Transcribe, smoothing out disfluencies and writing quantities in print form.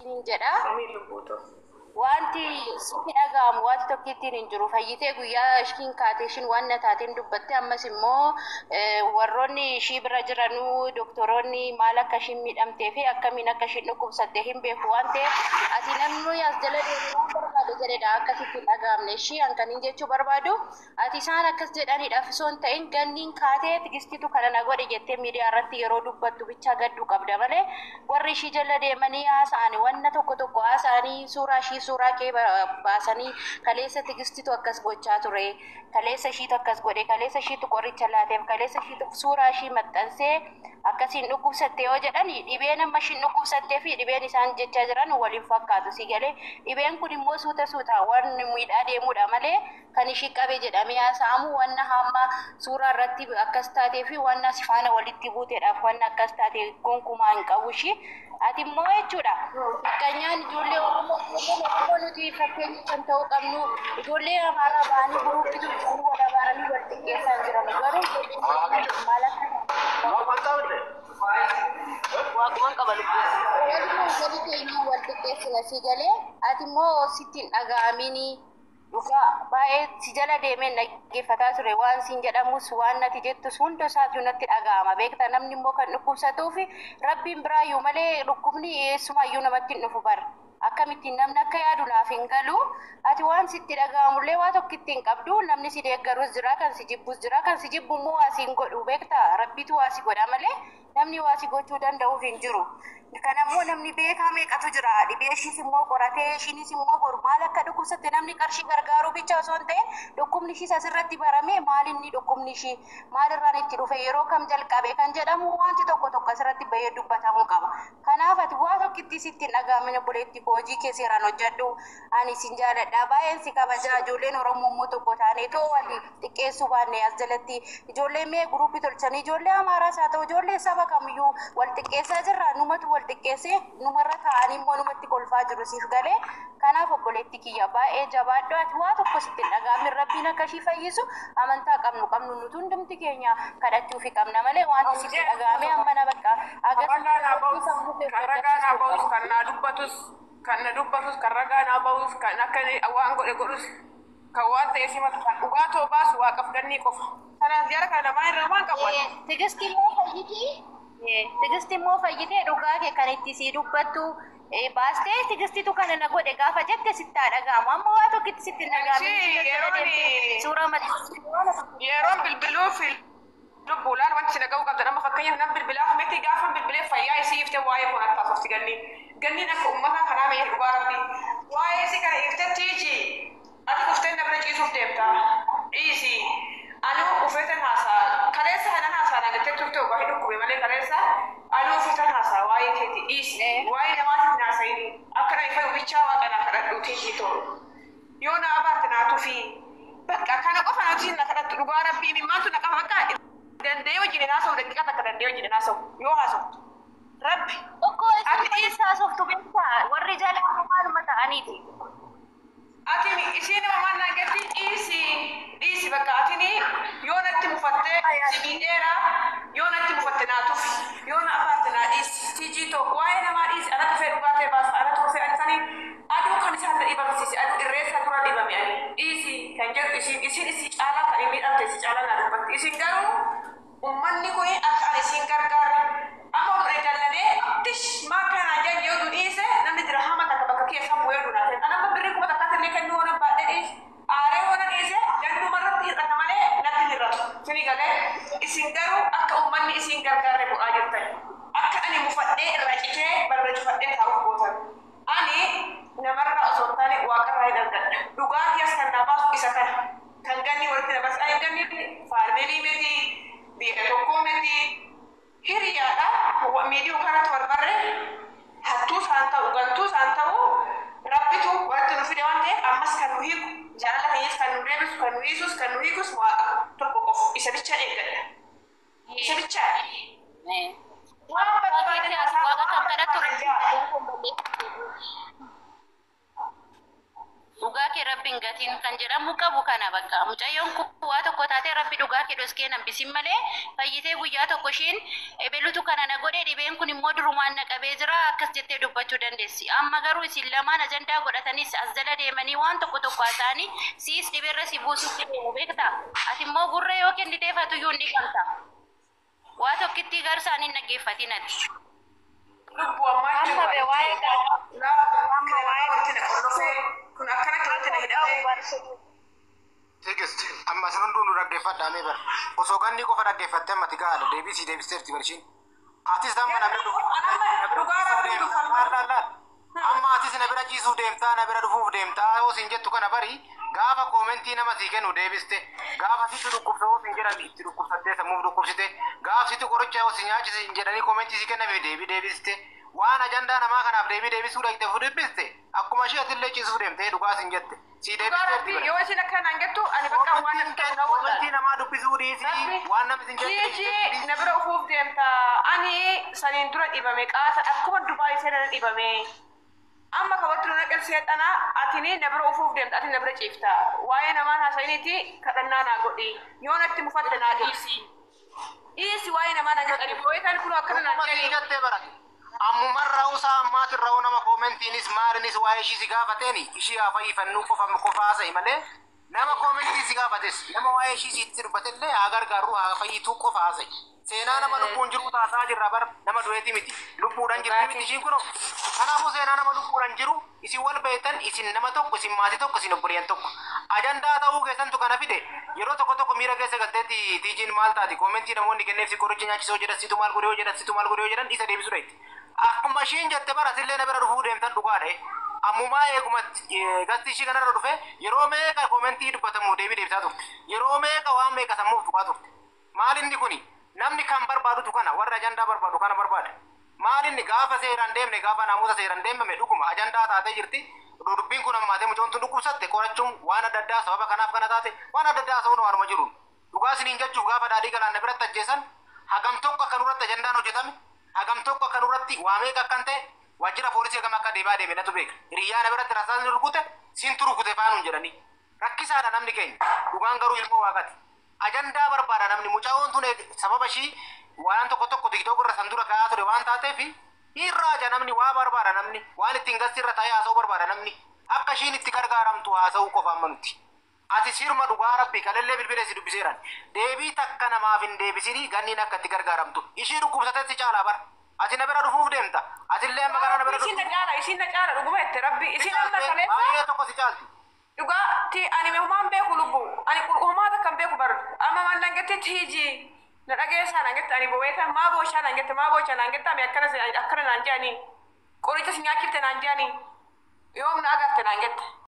jedha. Amiin lubbuutu. Wanti sitti dhaga'amu wanti tokko ittiin hin jiru fayyitee guyyaa ishiin kaatee ishiin waan na taateen dubbatte ammas immoo warroonni ishii bira jiranuu doktoroonni maal akka ishiin miidhamtee fi akkamiin akka ishiin dhukkubsatte hin beeku waan ta'eef ati namni as jala deemu waan barbaade jedhedha akkasitti hin dhaga'amne ishii hankaniin jechuu barbaadu ati isaan akkas jedhaniidhaaf osoo hin ta'in ganniin kaatee tigistitu kana na godhe jettee miidiyaa irratti yeroo dubbattu bichaa gadduu qabda malee warri ishii jala deemanii haasa'anii wanna tokko haasa'anii suuraa ishii suuraa kee baasanii kaleessa tigistitu akkas gochaa ture kaleessa ishiitu akkas godhe kaleessa ishiitu qoricha laateef kaleessa ishiitu suuraa ishii maxxansee akkasiin dhukkubsatte yoo jedhan dhibeen amma ishiin dhukkubsattee fi dhibeen isaan jechaa jiran waliin fakkaatu si galee dhibeen kun immoo suuta waan miidhaa deemuudha malee kan ishii qabe jedhamee haasa'amu wanna hamma suuraa irratti akkas taatee fi wanna si faana walitti buuteedhaaf wanna akkas taate gonkumaa hin qabu ishii ati immoo jechuudha kanyaan ijoollee oromoo nuti fakkeenya kan ta'uu qabnu ijoollee amaaraa ba'anii guruupitu wal abaaranii wal xiqqeessaa jiran garuu maal akka waaqumaan qaba lubbuu gadi keenya wal xiqqeessina si galee ati immoo sittiin dhaga'amini dhugaa baay'ee si jala deemee dhaggeeffataa ture waan siin jedhamus waan nati jettus hunda isaatu natti dhaga'ama beekta namni immoo kan dhukkubsatuu fi rabbiin biraayyuu malee dhukkubni eessumayyuu namatti hin dhufu bara akkamittiin namni akka yaadu naaf hin galu ati waan sitti dhaga'amullee waa tokko ittiin qabdu namni si deeggarus jira kan si jibbus jira kan si jibbu immoo waa siin godhu beekta rabbitu waa si godha malee namni waa si gochuu danda'uuf hin jiru. Kanammoo namni beekaa meeqatu jira dhibee ishiis immoo qoratee ishiinis immoo boru maal akka dhukkubsatte namni qarshii gargaaruu bicha osoo hin ta'in dhukkubni ishiis asirratti barame maal inni dhukkubni ishii maalirraan itti dhufe yeroo kam jalqabe kan jedhamu wanti tokko asirratti bahee dubbatamuu qaba. Kanaaf ati waa tokkitti sitti dhaga'amina buleetti hojii kee seeraan hojjedhu ani sin jaaladha baay'een si kabajaa ijoolleen Oromoo immoo tokko taanee too walii xiqqeessuu baanne as jalatti ijoollee mee guruupii tolchanii ijoollee Amaaraas haa ta'u ijoollee saba kamiyyuu wal xiqqeessaa jirra numatu wal xiqqeessee numarra ta'anii immoo numatti kolfaa jiru siif galee kanaaf obboleetti kiyya baay'ee jabaadhu ati waa tokko sitti dhaga'amin rabbiin akka ishii fayyisu amantaa qabnu nuti hundumti keenya kadhachuufi qabna malee wanti sitti dhaga'ame ammana bakka kan na dubbatus kan ragaa naa bahus kan akka waan godhus kan waan ta'e simatu kan dhugaatoo baasu waaqaf gannii qofa kanaan ziyaara kana namaa irraa waan qabu tigisti immoo fayyitee dhugaa kee kan itti sii dubbattu baastee tigistitu kana na godhe gaafa jette sittaa dhaga'amu amma waa tokkitti sitti dhaga'amu suuraa yeroon bilbiluuf lubbuulaan wanti si dhaga'uu qabda nama fakkeenya nam bilbilaaf miti gaafa bilbilee fayyaa isii iftee waa'ee kun attaasofti ganniin akka ummata kanaa mee dhugaa rabbii waa'ee isii kana iftetti iji ati kuftee na bira ciisuuf deemta dhiisi anuu ufeetan haasaa kaleessa hanan haasaa nagattee turte ogaa hin dhukkube malee kaleessa anuu ufeetan haasaa waa'ee keeti dhiisi waa'ee namaatiif naasayini akka na ifa bichaa waaqanaa kadhadhuutii jiitoo yoo na abaarte naatufi bakka kana qofa nuti na kadhattu dhugaa rabbii mimmaantu na qaba bakka dandee wajjin haasa'u daqiiqa takka dandee wajjin haasa'u yoo haasa'u rabbi tokko isin haasoftu beektaa warri jala maaluma ta'aniiti atini isiin mamaan nagetti dhiisi bakka atini yoo natti mufattee sibiidheera yoo natti mufatte naatuuf yoo na abaarte naa dhiisi tijiitoo waa'ee namaa dhiisi ana tufee dhugaatee baasa ana tufee anisanii aduu kan isaan na dhibamsiise aduu irreessa dura dhibame ani dhiisi kan jedhu isin isii caalaa kan hin miidhamte isii caalaa naa dubbatti isin garuu ummanni kun akka ani isin gargaare amma oduu dallanee tish maa kanaan jedhu yoo dhiise namni dirhama takka bakka keessa bu'ee dunaate anamma birrii kuma takkaatillee kennuu waan baadhee dhiise aaree waan dhiise danduma irratti hir'ata malee natti hir'atu sini galee isin garuu akka ummanni isin gargaare bu'aa jirtan akka ani mufadhee irraa citee barra cufadhee taa'uuf gootan ani namarraa osoo hin taane waaqarraa hin argadha dhugaatii as kan naa baasu isa kana kan ganni walitti dabarsaa hin ganni faarmeelii miti biyya tokkoo miti hiriyaadha miidiyoo kanatti barbarre hattuu isaan ta'u gantuu isaan ta'u rabbitu walitti nu fide waan ta'eef ammas kan nu hiiku jaalala keenyas kan nu deebisu kan nu dhiisus kan nu hiikus waaqa tokko qofu isa bicha eeggadha isa bicha waan barbaadanii waaqa kan kadhattu dhugaa kee rabbiin gatiin kan jedhamu qabu kana bakka mucayyoon kun waa tokko taatee rabbi dhugaa kedhos keenan bisin malee fayyitee guyyaa tokko ishiin ebelutu kana na godhee dhibeen kun immoo durumaan na qabee jira akkas jettee dubbachuu dandeessi. Amma garuu isin lamaan ajandaa godhatanis as jala deemanii waan tokko haasa'anii siis dhibeerra si buusutti deemu beektaa. Ati immoo gurra yoo kenniteefatu iyyuu ni qabta. Waa tokkitti garsaanii naggeeffatiin ati. Lubbu ammaa jiru. Kun akkana kanatti na hidhamee. Text amma sanan dunu dhaggeeffadhaa mee bar osoo ganni qofa dhaggeeffatte amma tigaadha deebisteerti barshiin atis amma na bira amma atis na bira ciisuu deemtaa na bira dhufuuf deemtaa yoo sin jettu kana bari gaafa koomentii nama sii kennu deebiste gaafa sitti dhukkubsa yoo sin jedhan itti dhukkubsattee sammuuf dhukkubsite gaafa sitti qoricha yoo sin nyaachise hin jedhanii koomentii sii kenname deebiste waan ajandaa namaa kanaaf deebisuu dhaqxe fuudhibbiste akkuma ishee atillee ciisuu deemtee dhugaa sin jette sii deebisteerti yoo isin akka naan jettu ani bakka waan nan kennu koomentii namaa dubbisuu dhiisii waan namni sin jette Kiji na bira ufuuf deemta ani saniin dura dhibame qaata akkuma Dubaay seenan dhibame amma kabattu na qelseedhana atini na bira ufuuf deemta ati na bira ciifta waa'ee namaan haasa'iniiti kadhannaa naa godhi yoo natti mufatte naa dhiisi waa'ee namaa naa godhani boo'ee kan kun akkana naan jedhi ammumarraa usaa ammaatirraa nama koomentiinis maalinis waa'ee ishii si gaafateeni ishii haa fayyifannuu qofaasa malee nama koomentii si gaafates nama waa'ee ishii sitti dubbatellee haa gargaaru haa fayyituu qofaasa seenaa nama lubbuun jiru taasaa jirra bar nama du'eeti miti lubbuudhaan jirti miti ishiin kuno kanaafuu seenaa nama lubbuudhaan jiru isin wal beektan isin nama tokko isin maatii tokko isin obboleeyyan tokko ajandaa ta'uu keessantu kana fide yeroo tokko miira keessa galteetti tiijiin maal taati koomentii namoonni kenneef si qoricha nyaachisoo jedhan situ maal godhee yoo jedhan isa deebisuu dheetti akkuma ishiin jette baratillee na bira dhufuu deemtan dhugaadhe ammumaa eeguma gasti ishii kanarra dhufe yeroo meeqa koomentii dubbatamu deebisaa turte yeroo meeqa waan meeqa sammuuf tuqaa turte maalinni kuni namni kan barbaadutu kana warra ajandaa barbaadu kana barbaada maalinni gaafa seeraan deemne gaafa naamusa seeraan deemame dhuguma ajandaa taatee jirti dubbiin kun ammaatee mucoon tun dhukkubsatte qorachuun waan adda addaa sababa kanaaf kana taate waan adda addaa sababa waaruma jiru dhugaa isiniin jechuuf gaafa daadhii galaan na biratti ajjeesan hagam tokko akkan irratti ajandaan hojjetame hagam tokko akkan irratti waa meeqa akkan ta'e wajjira poolisii hagam akka deebaa deeme natu beeka hiriyaa na biratti rasaasni rukute siin turukute faanuun jedhanii rakkisaadha namni keenya dhugaan garuu ilmoo waaqati ajandaa barbaada namni mucaa'oon tun sababa ishii waan tokko tiktook irra san dura ka'aa ture waan taateef irraaja namni waa barbaada namni waan ittiin gasti irra taa'ee haasa'uu barbaada namni akka ishiin itti gargaaramtu haasa'uu qofaan manutti ati sirma dhugaa rabbii kalallee bilbila si dubbiseeran deebii takka namaaf hin deebisinii ganniin akka itti gargaaramtu ishii dhukkubsatetti caalaa bara ati na bira dhufuuf deemta atillee amma gara na bira dhufuuf isin na caala dhuguma itti rabbi isin amma kaleessa baay'ee tokko si caalti dhugaatti ani humaan beeku lubbu ani humaa takkan beeku bar amma man dangetti tiiji na dhageessaa nangette ani boweeta maa boochaa nangette maa boochaa nangette ami akkana naan jeani qoricha si nyaachifte naan jeani yoom na agarte nangette